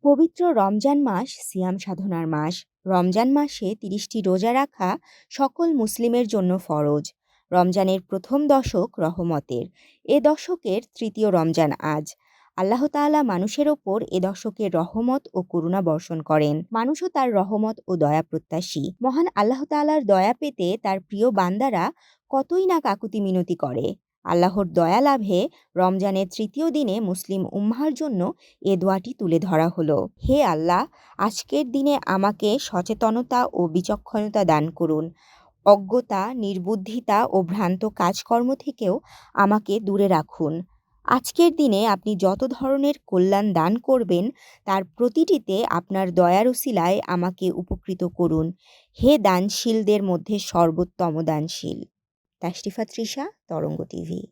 পবিত্র রমজান মাস সিয়াম সাধনার মাস। রমজান মাসে ৩০টি রোজা রাখা সকল মুসলিমের জন্য ফরজ। রমজানের প্রথম দশক রহমতের। এ দশকের তৃতীয় রমজান আজ। আল্লাহ তাআলা মানুষের ওপর এ দশকের রহমত ও করুণা বর্ষণ করেন। মানুষও তার রহমত ও দয়া প্রত্যাশী। মহান আল্লাহ তাআলার দয়া পেতে তার প্রিয় বান্দারা কতই না কাকুতি মিনতি করে। আল্লাহর দয়া লাভে রমজানের তৃতীয় দিনে মুসলিম উম্মাহর জন্য এ দোয়াটি তুলে ধরা হলো। হে আল্লাহ, আজকের দিনে আমাকে সচেতনতা ও বিচক্ষণতা দান করুন। অজ্ঞতা, নির্বুদ্ধিতা ও ভ্রান্ত কাজকর্ম থেকেও আমাকে দূরে রাখুন। আজকের দিনে আপনি যত ধরনের কল্যাণ দান করবেন তার প্রতিটিতে আপনার দয়ার উসিলায় আমাকে উপকৃত করুন। হে দানশীলদের মধ্যে সর্বোত্তম দানশীল। তাশরিফা তৃষা, তরঙ্গ টিভি।